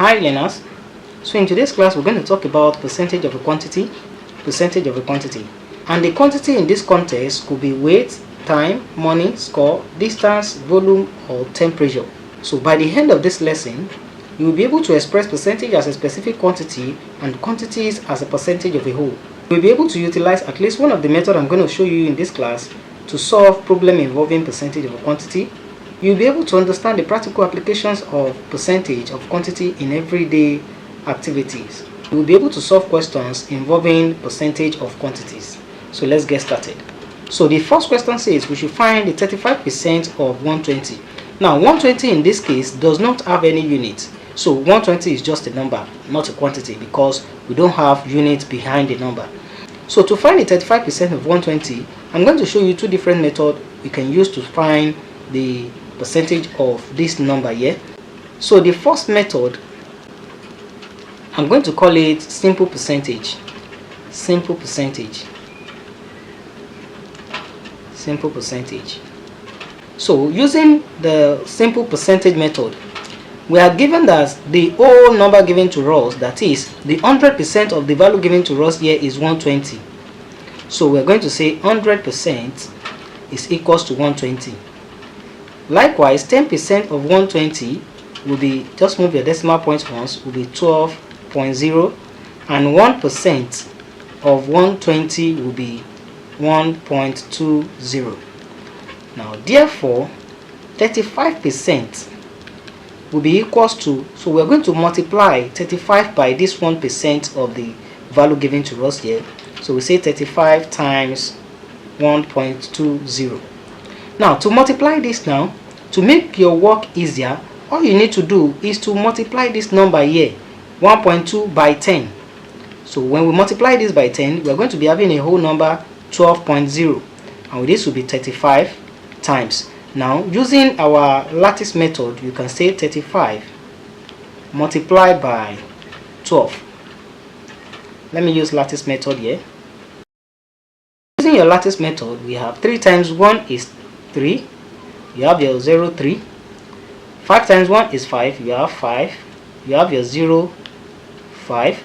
Hi learners, so in today's class we're going to talk about percentage of a quantity, and the quantity in this context could be weight, time, money, score, distance, volume or temperature. So by the end of this lesson you will be able to express percentage as a specific quantity and quantities as a percentage of a whole. You will be able to utilize at least one of the methods I'm going to show you in this class to solve problem involving percentage of a quantity. You'll be able to understand the practical applications of percentage of quantity in everyday activities. You will be able to solve questions involving percentage of quantities. So let's get started. So the first question says we should find the 35% of 120. Now 120 in this case does not have any unit. So 120 is just a number, not a quantity, because we don't have units behind the number. So to find the 35% of 120, I'm going to show you two different methods we can use to find the percentage of this number here. So the first method, I'm going to call it simple percentage. So using the simple percentage method, we are given that the whole number given to us, that is the 100% of the value given to us here, is 120. So we're going to say 100% is equals to 120. Likewise, 10% of 120 will be, just move your decimal point once, will be 12.0, and 1% of 120 will be 1.20. Now therefore 35% will be equals to, so we're going to multiply 35 by this 1% of the value given to us here. So we say 35 times 1.20. Now to multiply this, now to make your work easier, all you need to do is to multiply this number here, 1.2, by 10. So when we multiply this by 10, we're going to be having a whole number 12.0, and this will be 35 times. Now using our lattice method, you can say 35 multiplied by 12. Let me use lattice method here. Using your lattice method, we have 3 times 1 is 3, you have your 0, 3. 5 times 1 is 5, you have 5, you have your 0, 5.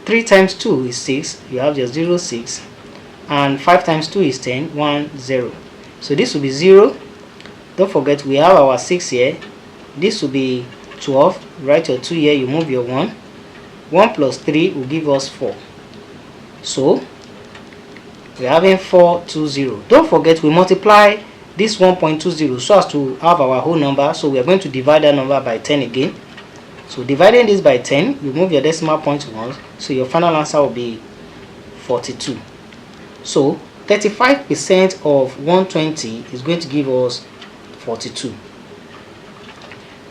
3 times 2 is 6, you have your 0, 6. And 5 times 2 is 10, 1, 0. So this will be 0. Don't forget we have our 6 here. This will be 12. Write your 2 here, you move your 1. 1 plus 3 will give us 4. So we're having 420. Don't forget we multiply this 1.20 so as to have our whole number. So we are going to divide that number by 10 again. So dividing this by 10, you move your decimal point once, so your final answer will be 42. So 35% of 120 is going to give us 42.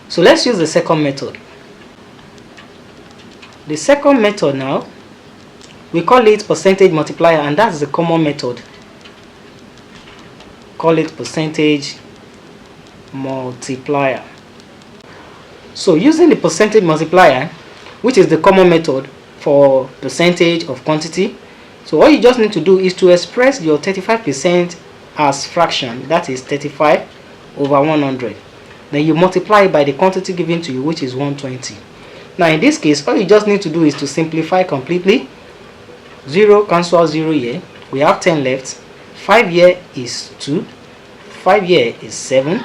So let's use the second method. The second method now, we call it percentage multiplier, and that's the common method. Call it percentage multiplier. So using the percentage multiplier, which is the common method for percentage of quantity, so all you just need to do is to express your 35% as fraction, that is 35 over 100. Then you multiply by the quantity given to you, which is 120. Now in this case, all you just need to do is to simplify completely. 0 cancel 0 here, we have 10 left. 5 here is 2, 5 here is 7.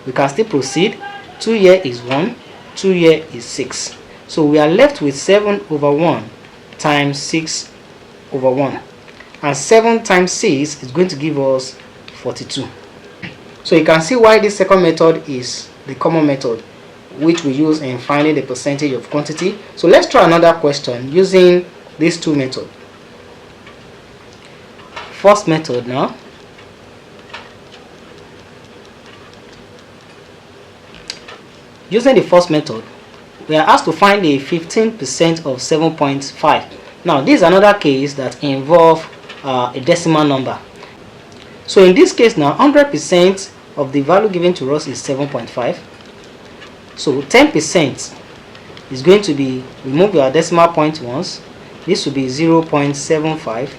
We can still proceed. 2 here is 1, 2 here is 6. So we are left with 7 over 1 times 6 over 1. And 7 times 6 is going to give us 42. So you can see why this second method is the common method which we use in finding the percentage of quantity. So let's try another question using these two methods. First method now. Using the first method, we are asked to find the 15% of 7.5. Now this is another case that involves a decimal number. So in this case now, 100% of the value given to us is 7.5. So 10% is going to be, remove your decimal point once, this will be 0.75.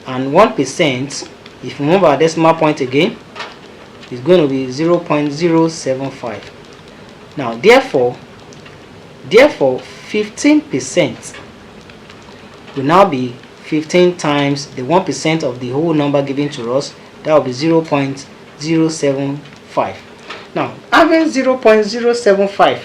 And 1%, if we move our decimal point again, is going to be 0.075. Now therefore 15% will now be 15 times the 1% of the whole number given to us. That will be 0.075. Now having 0.075,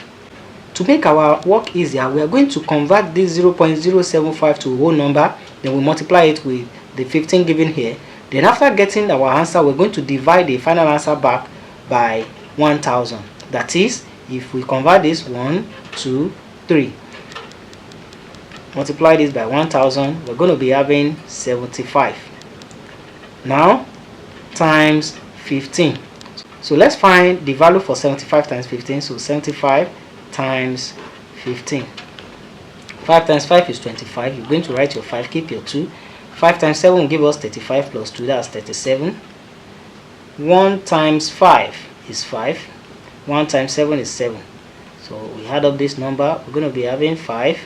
to make our work easier, we are going to convert this 0.075 to a whole number, then we multiply it with the 15 given here. Then after getting our answer, we're going to divide the final answer back by 1000. That is, if we convert this 1, 2, 3, multiply this by 1000, we're going to be having 75. Now times 15. So let's find the value for 75 times 15. So 75 times 15. 5 times 5 is 25. You're going to write your 5, keep your 2. 5 times 7 will give us 35 plus 2, that's 37. 1 times 5 is 5. 1 times 7 is 7. So we add up this number, we're going to be having 5.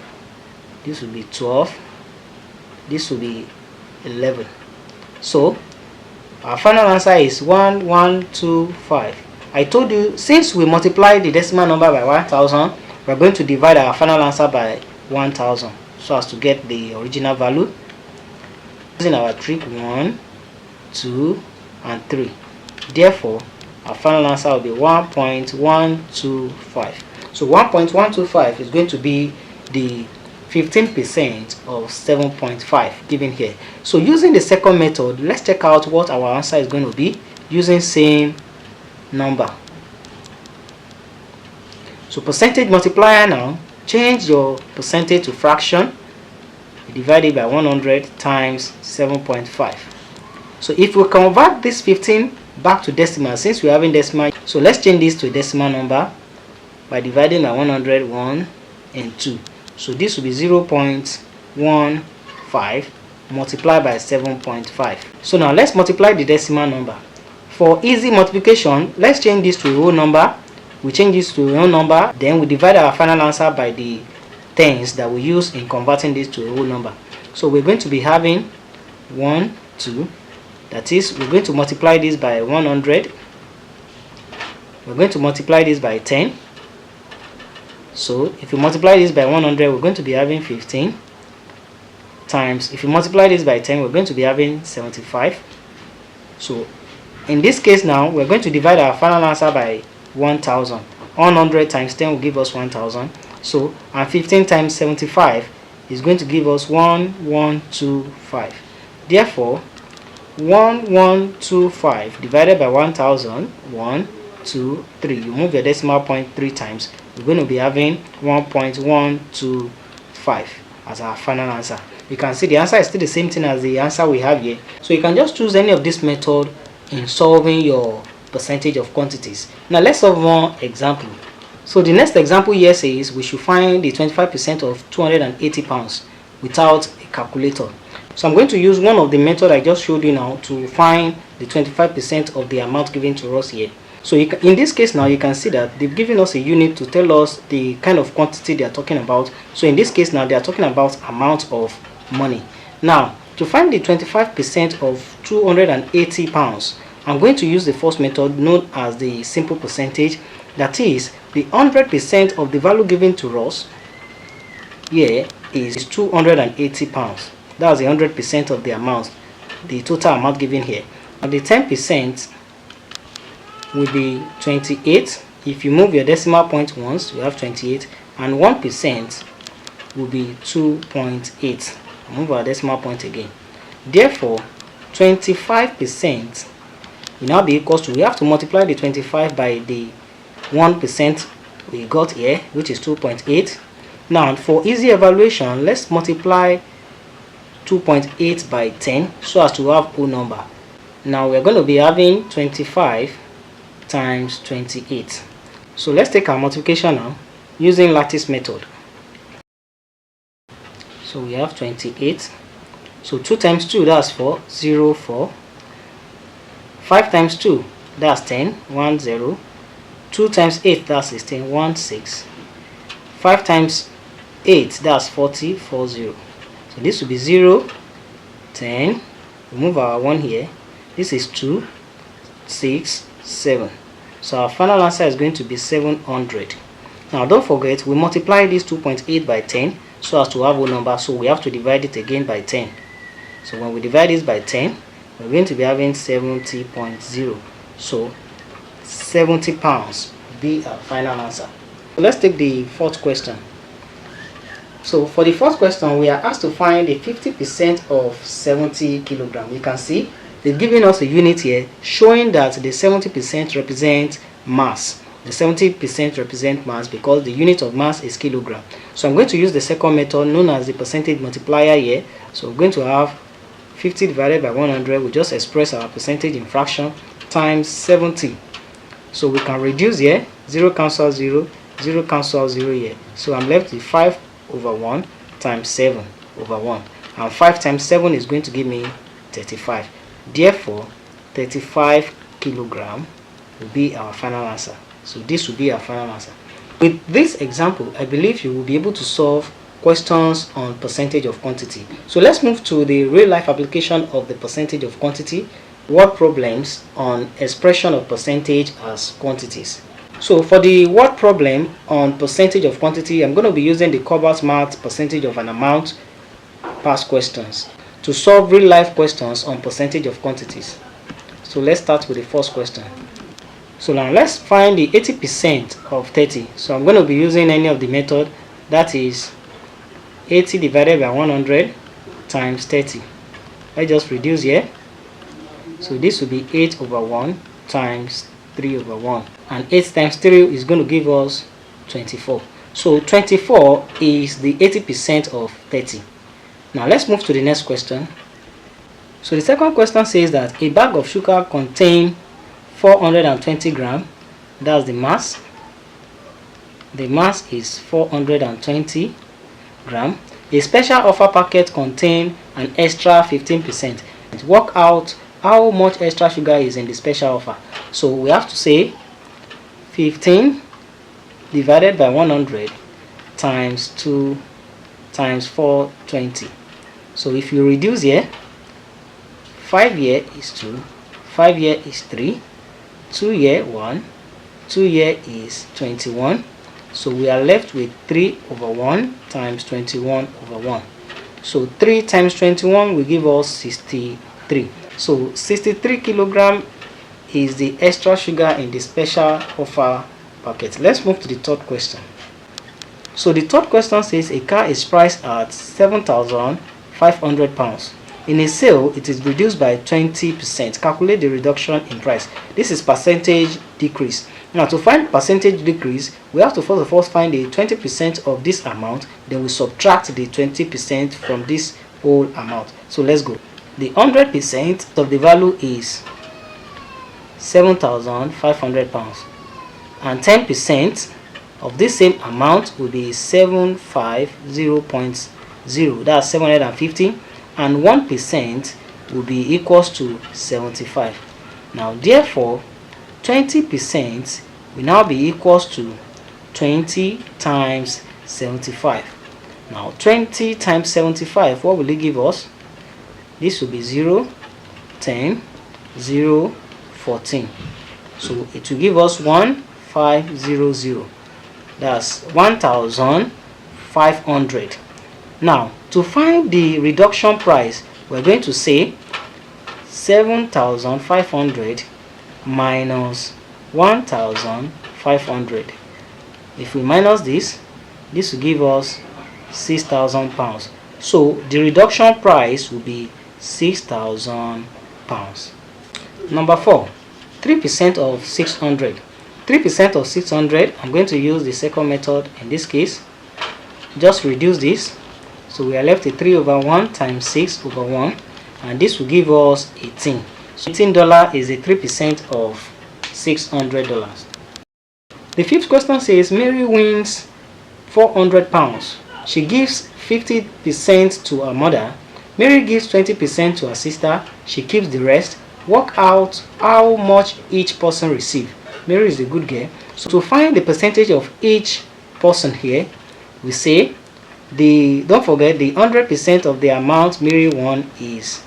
This will be 12. This will be 11. So our final answer is 1125. I told you, since we multiply the decimal number by 1000, we're going to divide our final answer by 1000 so as to get the original value. Using our trick 1, 2, and 3. Therefore, our final answer will be 1.125. So 1.125 is going to be the 15% of 7.5 given here. So using the second method, let's check out what our answer is going to be using same number. So percentage multiplier now, change your percentage to fraction. Divide it by 100 times 7.5. So if we convert this 15 back to decimal, since we're having decimal, so let's change this to a decimal number by dividing by 100, 1 and 2. So this will be 0.15 multiplied by 7.5. So now let's multiply the decimal number. For easy multiplication, let's change this to a whole number. We change this to a whole number, then we divide our final answer by the tens that we use in converting this to a whole number. So we're going to be having 1, 2, that is, we're going to multiply this by 100. We're going to multiply this by 10. So if you multiply this by 100, we're going to be having 15 times, if you multiply this by 10, we're going to be having 75. So in this case now, we're going to divide our final answer by 1000. 100 times 10 will give us 1000. So, and 15 times 75 is going to give us 1125. Therefore, 1125 divided by 1000, 1, 2, 3. You move your decimal point 3 times. We're going to be having 1.125 as our final answer. You can see the answer is still the same thing as the answer we have here. So you can just choose any of this method in solving your percentage of quantities. Now let's solve one example. So the next example here says we should find the 25% of 280 pounds without a calculator. So I'm going to use one of the methods I just showed you now to find the 25% of the amount given to us here. So in this case now, you can see that they've given us a unit to tell us the kind of quantity they are talking about. So in this case now, they are talking about amount of money. Now to find the 25% of 280 pounds, I'm going to use the first method known as the simple percentage. That is, the 100% of the value given to us here is 280 pounds. That's the 100% of the amount, the total amount given here. And the 10% will be 28. If you move your decimal point once, you have 28, and 1% will be 2.8. Move our decimal point again. Therefore, 25% will now be equals to, we have to multiply the 25 by the 1% we got here, which is 2.8. Now for easy evaluation, let's multiply 2.8 by 10 so as to have whole number. Now we're going to be having 25 times 28. So let's take our multiplication now using lattice method. So we have 28. So 2 times 2, that's 4, 0, 4. 5 times 2, that's 10, 1, 0. 2 times 8, that's 16, 1, 6. 5 times 8, that's 40, 4, 0. So this will be 0, 10. Remove our 1 here. This is 2, 6, 7. So our final answer is going to be 700. Now don't forget, we multiply this 2.8 by 10 so as to have a number, so we have to divide it again by 10. So when we divide this by 10, we're going to be having 70.0. So 70 pounds will be our final answer. So let's take the fourth question. So for the fourth question, we are asked to find the 50% of 70 kilograms. You can see they've given us a unit here showing that the 70% represents mass. The 70% represent mass because the unit of mass is kilogram. So I'm going to use the second method known as the percentage multiplier here. So we're going to have 50 divided by 100. We just express our percentage in fraction times 70. So we can reduce here. 0 cancels 0, 0 cancels 0 here. So I'm left with 5 over 1 times 7 over 1. And 5 times 7 is going to give me 35. Therefore, 35 kilogram will be our final answer. So this will be our final answer. With this example, I believe you will be able to solve questions on percentage of quantity. So let's move to the real life application of the percentage of quantity. Word problems on expression of percentage as quantities. So for the word problem on percentage of quantity, I'm going to be using the Cobalt Math percentage of an amount past questions to solve real life questions on percentage of quantities. So let's start with the first question. So now let's find the 80% of 30. So I'm going to be using any of the method, that is 80 divided by 100 times 30. Let's just reduce here. So this will be 8 over 1 times 3 over 1. And 8 times 3 is going to give us 24. So 24 is the 80% of 30. Now let's move to the next question. So the second question says that a bag of sugar contains 420 grams. That's the mass. The mass is 420 grams. A special offer packet contains an extra 15%. Work out how much extra sugar is in the special offer. So we have to say 15 divided by 100 times 2 times 420. So if you reduce here, 5 here is 2, 5 here is 3, 2 here 1, 2 here is 21. So we are left with 3 over 1 times 21 over 1. So 3 times 21 will give us 63. So 63 kilogram is the extra sugar in the special offer packet. Let's move to the third question. So the third question says a car is priced at 7,500 pounds. In a sale, it is reduced by 20%. Calculate the reduction in price. This is percentage decrease. Now to find percentage decrease, we have to first of all find the 20% of this amount, then we subtract the 20% from this whole amount. So let's go. The 100% of the value is 7,500 pounds, and 10% of this same amount will be 750.0, that's 750, and 1% will be equals to 75. Now therefore 20% will now be equals to 20 times 75. Now 20 times 75, what will it give us? This will be 0, 10, 0, 14. So it will give us 1500. That's 1,500. Now to find the reduction price, we're going to say 7,500 minus 1,500. If we minus this will give us 6,000 pounds. So the reduction price will be 6,000 pounds. Number 4, 3% of 600. 3% of 600, I'm going to use the second method in this case. Just reduce this. So we are left with 3 over 1 times 6 over 1, and this will give us 18. So $18 is a 3% of $600. The fifth question says Mary wins 400 pounds. She gives 50% to her mother. Mary gives 20% to her sister. She keeps the rest. Work out how much each person receives. Mary is a good girl. So to find the percentage of each person here, we say don't forget the 100% of the amount Mary won is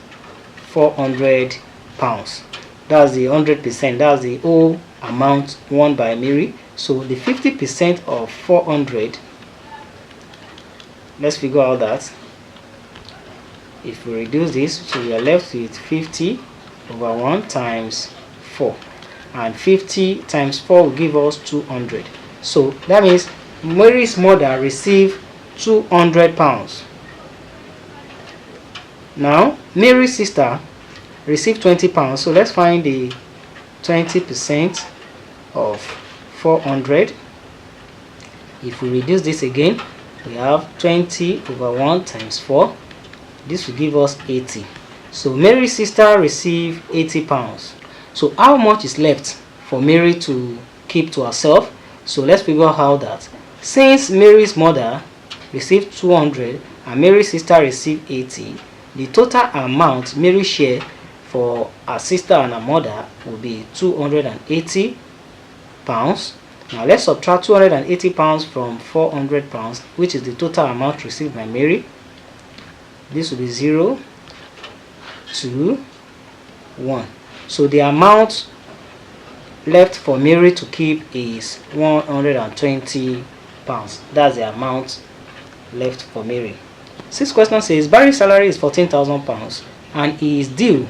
400 pounds. That's the 100%. That's the whole amount won by Mary. So the 50% of 400, let's figure out that. If we reduce this, so we are left with 50 over 1 times 4, and 50 times 4 will give us 200. So that means Mary's mother received 200 pounds. Now Mary's sister received 20 pounds. So let's find the 20% of 400. If we reduce this again, we have 20 over 1 times 4. This will give us 80. So Mary's sister received 80 pounds. So how much is left for Mary to keep to herself? So let's figure out how that. Since Mary's mother received 200 and Mary's sister received 80, the total amount Mary shared for her sister and her mother will be 280 pounds. Now let's subtract 280 pounds from 400 pounds, which is the total amount received by Mary. This will be 0, 2, 1. So the amount left for Mary to keep is 120 pounds. That's the amount left for Mary. Sixth question says Barry's salary is 14,000 pounds and he is due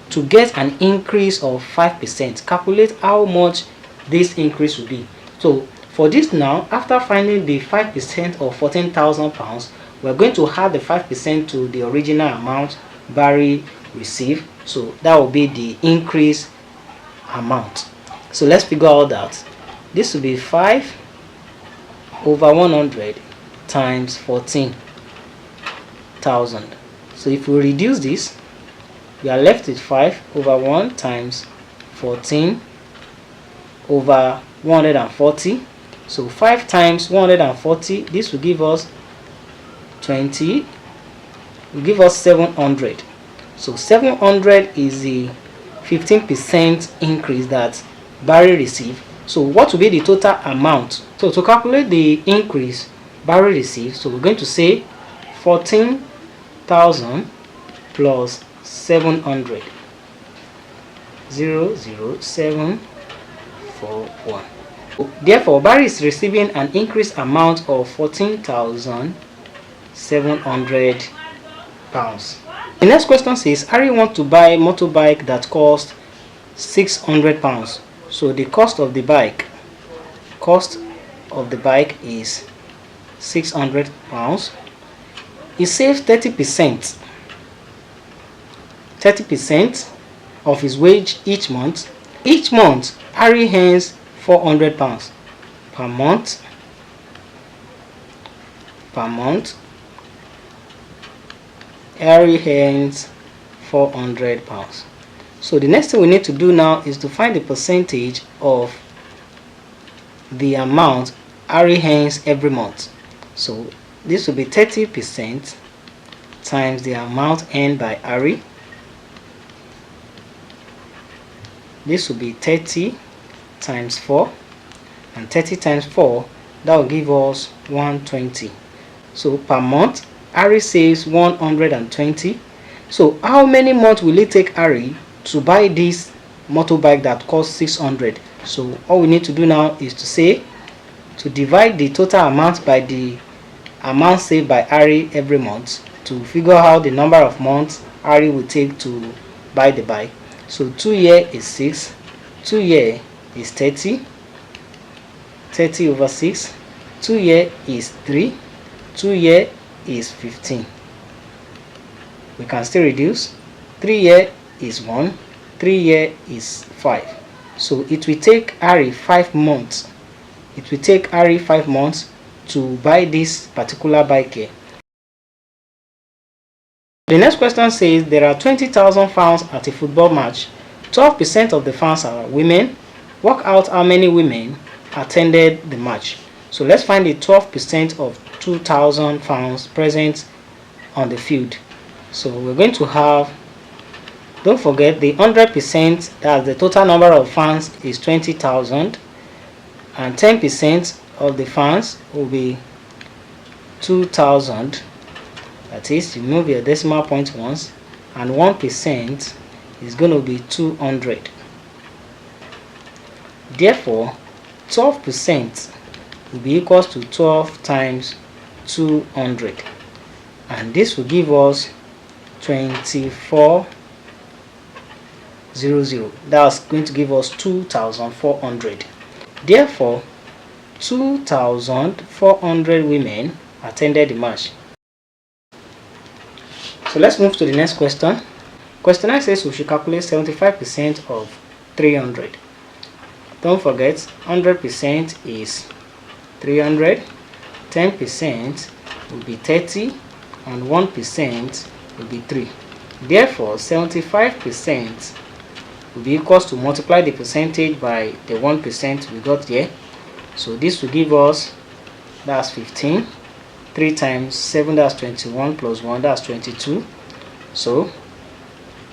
to get an increase of 5%. Calculate how much this increase will be. So for this now, after finding the 5% of 14,000 pounds, we're going to add the 5% to the original amount Barry received. So that will be the increase amount. So let's figure out that. This will be 5 over 100 times 14,000. So if we reduce this, we are left with 5 over 1 times 14 over 140. So 5 times 140, this will give us 20, will give us 700. So 700 is the 15% increase that Barry received. So what will be the total amount? So to calculate the increase Barry received, so we're going to say 14,000 plus 700, 00741. Therefore, Barry is receiving an increased amount of 14,700 pounds. The next question says Harry wants to buy a motorbike that costs 600 pounds. So the cost of the bike is 600 pounds. He saves 30% of his wage each month. Each month, Harry earns 400 pounds per month. Harry earns 400 pounds. So the next thing we need to do now is to find the percentage of the amount Harry earns every month. So this will be 30% times the amount earned by Harry. This will be 30 times 4, and 30 times 4, that will give us 120. So per month Harry saves 120. So how many months will it take Harry to buy this motorbike that costs 600? So all we need to do now is to divide the total amount by the amount saved by Harry every month to figure out the number of months Harry will take to buy the bike. So 2 years is 6, 2 years is 30 over 6, 2 years is 3, 2 years is 15. We can still reduce. 3 years is 1, 3 years is 5. So it will take Harry 5 months. It will take Harry 5 months to buy this particular bike here. The next question says there are 20,000 fans at a football match. 12% of the fans are women. Work out how many women attended the match. So let's find the 12% of 2,000 fans present on the field. So we're going to have, don't forget the 100%, that the total number of fans is 20,000, and 10% of the fans will be 2,000. That is, you move your decimal point once, and 1% is going to be 200. Therefore, 12% will be equals to 12 times 200, and this will give us 2400. That's going to give us 2400. Therefore 2400 women attended the march. So let's move to the next question. Question 9 says we should calculate 75% of 300. Don't forget, 100% is 300, 10% will be 30, and 1% will be 3. Therefore 75% will be equals to multiply the percentage by the 1% we got here. So this will give us, that's 15. 3 times 7, that's 21, plus 1, that's 22. So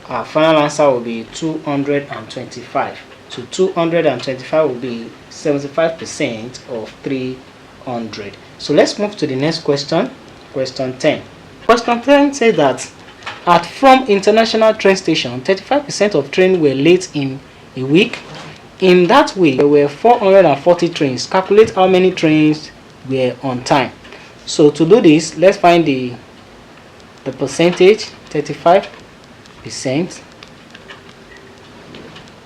our final answer will be 225. So 225 will be 75% of 300. So let's move to the next question. Question 10. Question 10 says that at From International train station, 35% of trains were late in a week. In that week, there were 440 trains. Calculate how many trains were on time. So to do this, let's find the percentage. 35%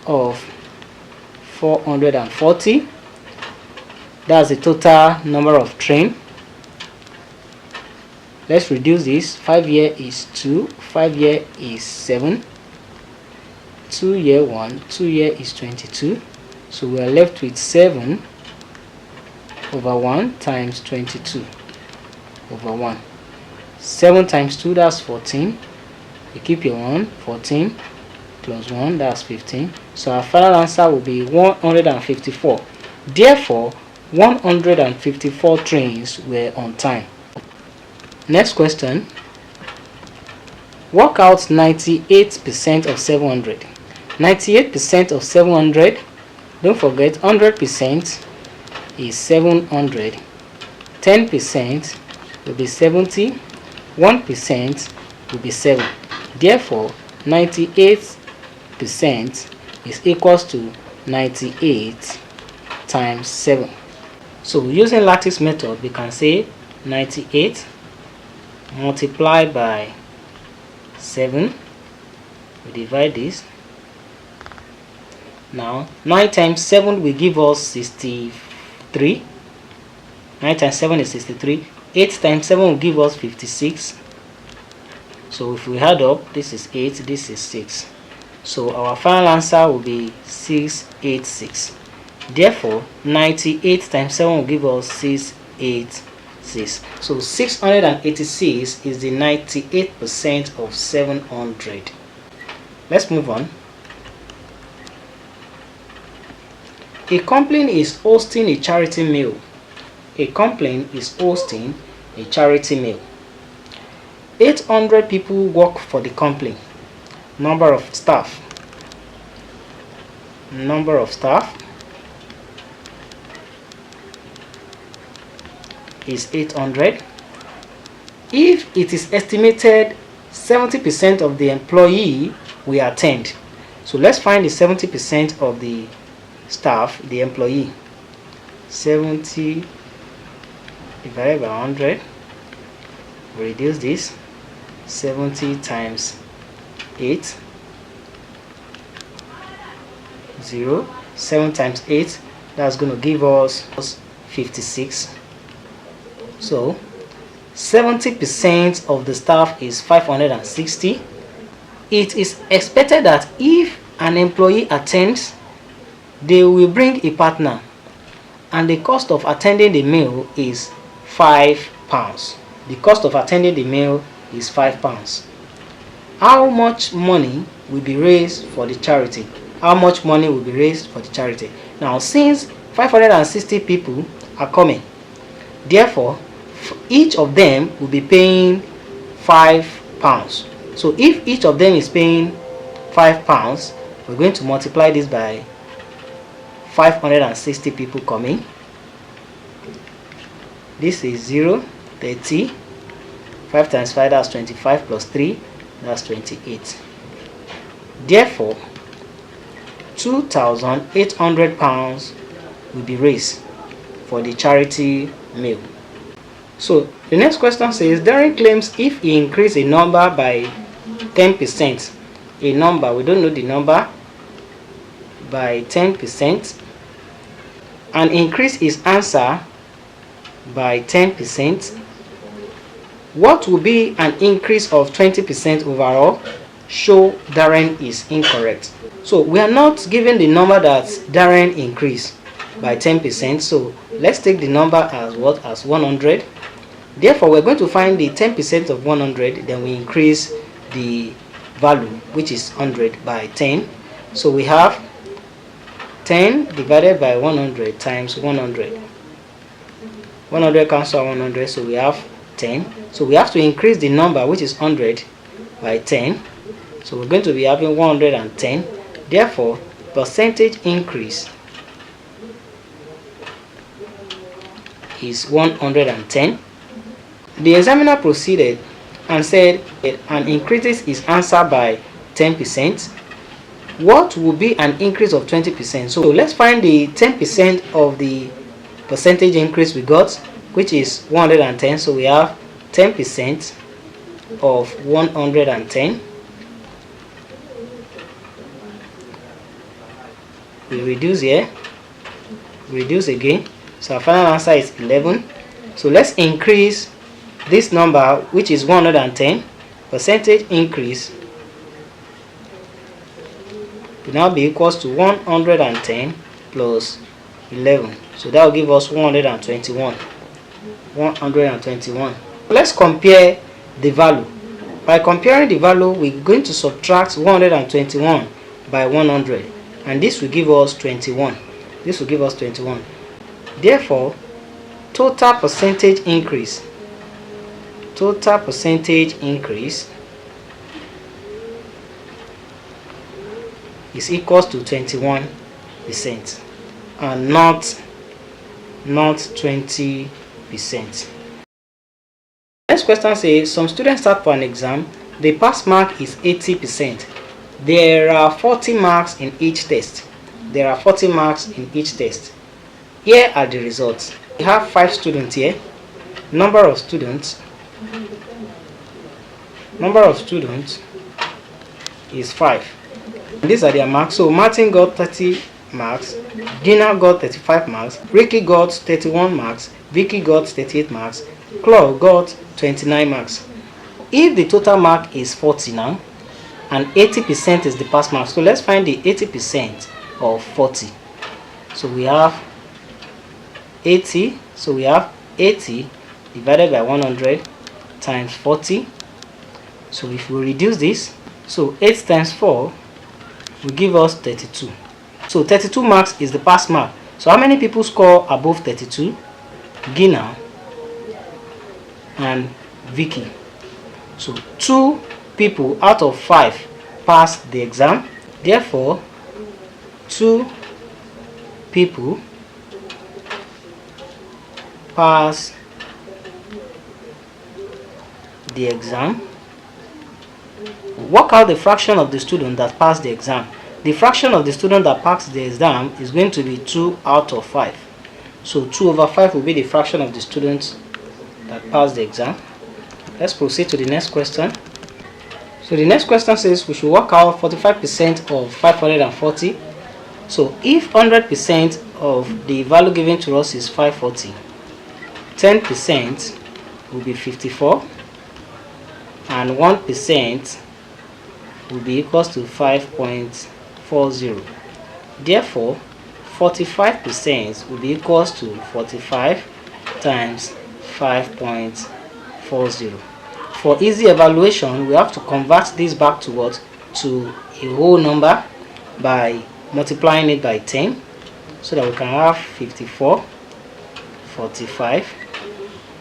of 440. That's the total number of trains. Let's reduce this. 5 year is 2, 5 year is 7, 2 year 1, 2 year is 22. So we are left with 7 over 1 times 22 over 1. 7 times 2, that's 14. You keep your 1, 14 plus 1, that's 15. So our final answer will be 154. Therefore 154 trains were on time. Next question. Work out 98% of 700. 98% of 700, don't forget 100% is 700. 10% will be 70. 1% will be 7. Therefore 98% is equals to 98 times 7. So using lattice method, we can say 98 multiplied by 7. We divide this. Now 9 times 7 will give us 63. 9 times 7 is 63. 8 times 7 will give us 56. So if we add up, this is 8, this is 6. So our final answer will be 686. Therefore 98 times 7 will give us 686. So 686 is the 98% of 700. Let's move on. A company is hosting a charity meal. A company is hosting a charity meal. 800 people work for the company. Number of staff. Number of staff is 800. If it is estimated 70% of the employee will attend, so let's find the 70% of the staff, the employee. 70 divided by 100. We reduce this. 70 times 8. 0. 7 times 8. That's going to give us 56. So 70% of the staff is 560. It is expected that if an employee attends, they will bring a partner, and the cost of attending the meal is £5. The cost of attending the meal is £5. How much money will be raised for the charity? How much money will be raised for the charity? Now, since 560 people are coming, therefore each of them will be paying £5. So if each of them is paying £5, we're going to multiply this by 560 people coming. This is 0, 30. 5 times 5, that's 25, plus 3, that's 28. Therefore £2,800 will be raised for the charity meal. So the next question says, Darren claims if he increase a number by 10%, a number, we don't know the number, by 10%, and increase his answer by 10%, what will be an increase of 20% overall? Show Darren is incorrect. So we are not given the number that Darren increased by 10%. So let's take the number as what? As 100. Therefore, we're going to find the 10% of 100. Then we increase the value, which is 100, by 10. So we have 10 divided by 100 times 100. 100 cancel out 100, so we have 10. So we have to increase the number, which is 100, by 10. So we're going to be having 110. Therefore, percentage increase is 110. The examiner proceeded and said and increases his answer by 10%. What will be an increase of 20%? So let's find the 10% of the percentage increase we got, which is 110. So we have 10% of 110. We reduce here, reduce again. So our final answer is 11. So let's increase this number, which is 110. Percentage increase will now be equals to 110 plus 11. So that will give us 121. 121. Let's compare the value. By comparing the value, we're going to subtract 121 by 100, and this will give us 21. This will give us 21. Therefore, total percentage increase is equals to 21%, and not 20%. Next question says, some students start for an exam. The pass mark is 80%. There are 40 marks in each test. Here are the results. We have 5 students here. Number of students is 5. These are their marks. So Martin got 30 marks, Dina got 35 marks, Ricky got 31 marks, Vicky got 38 marks, Claude got 29 marks. If the total mark is 40 now, and 80% is the pass mark, so let's find the 80% of 40. So we have 80. So we have 80 divided by 100 times 40. So if we reduce this, so 8 times 4 will give us 32. So 32 marks is the pass mark. So how many people score above 32? Gina and Vicky. So 2 people out of 5 passed the exam. Therefore, 2 people pass the exam. Work out the fraction of the student that passed the exam. The fraction of the student that passed the exam is going to be 2 out of 5. So 2 over 5 will be the fraction of the students that passed the exam. Let's proceed to the next question. So the next question says we should work out 45% of 540. So if 100% of the value given to us is 540, 10% will be 54, and 1% will be equals to 5.40. Therefore, 45% will be equals to 45 times 5.40. For easy evaluation, we have to convert this back to what? To a whole number by multiplying it by 10, so that we can have 54, 45.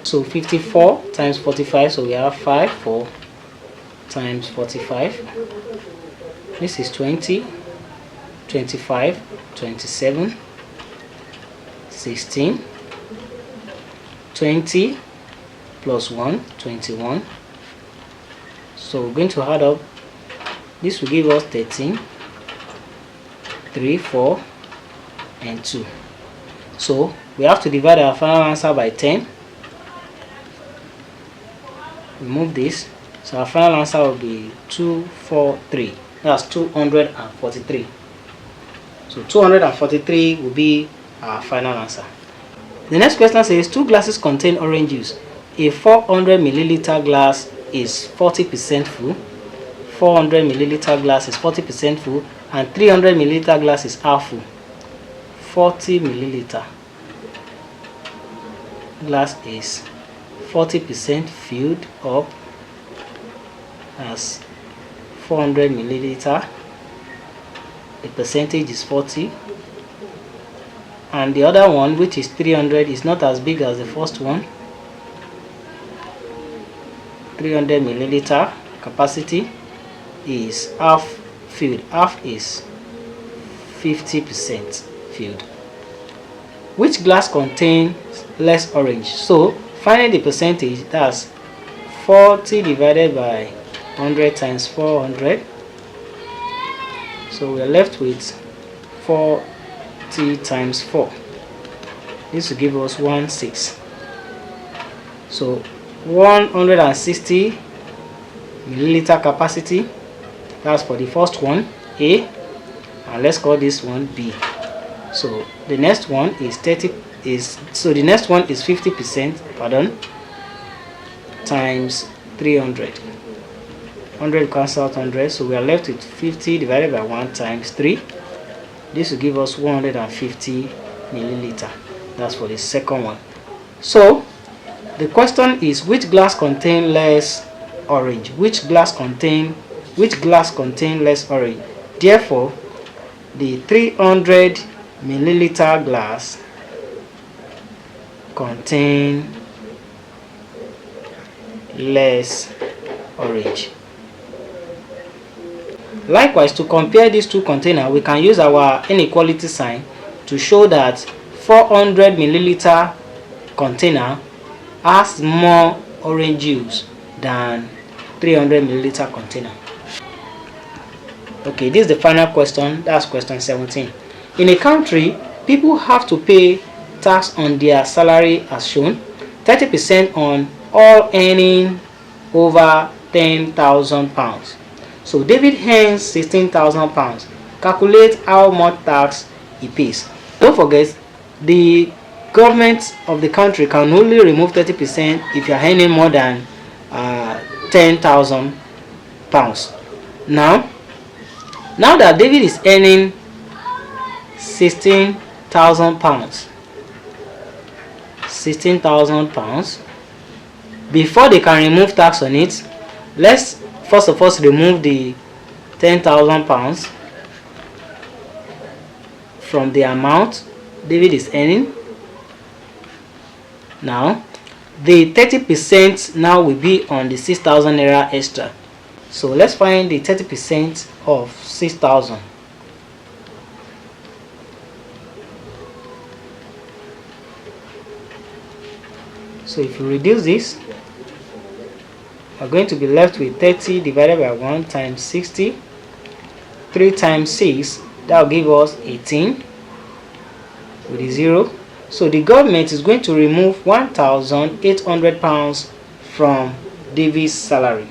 So 54 times 45, so we have 4 times 45. This is 20, 25, 27, 16, 20 plus 1, 21. So we're going to add up. This will give us 13, 3, 4, and 2. So we have to divide our final answer by 10. Remove this. So our final answer will be 243. That's 243. So 243 will be our final answer. The next question says 2 glasses contain orange juice. A 400 milliliter glass is 40% full. 400 milliliter glass is 40% full, and 300 milliliter glass is half full. 40 milliliter glass is 40% filled up as 400 milliliter. The percentage is 40, and the other one, which is 300, is not as big as the first one. 300 milliliter capacity is half filled. Half is 50% filled. Which glass contains less orange? So finding the percentage, that's 40 divided by 100 times 400. So we are left with 40 times 4. This will give us 16. So 160 milliliter capacity. That's for the first one, A, and let's call this one B. So the next one is 50%, pardon, times 300. 100 cancel out 100, so we are left with 50 divided by 1 times 3. This will give us 150 milliliter. That's for the second one. So the question is, which glass contain less orange? Which glass contain less orange? Therefore, the 300 milliliter glass contain less orange. Likewise, to compare these two containers, we can use our inequality sign to show that 400 milliliter container has more orange juice than 300 milliliter container. Okay, this is the final question. That's question 17. In a country, people have to pay tax on their salary as shown. 30% on all earning over £10,000. So David earns £16,000. Calculate how much tax he pays. Don't forget, the government of the country can only remove 30% if you are earning more than £10,000. Now that David is earning £16,000, before they can remove tax on it, let's first of all remove the £10,000 from the amount David is earning. Now the 30% now will be on the 6,000 naira extra. So let's find the 30% of 6,000. So if you reduce this, we're going to be left with 30 divided by 1 times 60. 3 times 6, that will give us 18 with a 0. So the government is going to remove £1,800 from David's salary.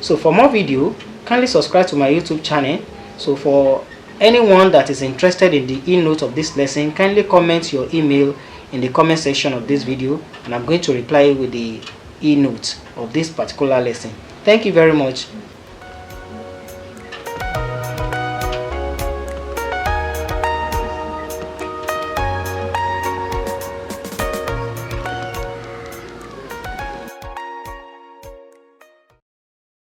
So for more video, kindly subscribe to my YouTube channel. So for anyone that is interested in the e-note of this lesson, kindly comment your email in the comment section of this video, and I'm going to reply with the e-note of this particular lesson. Thank you very much.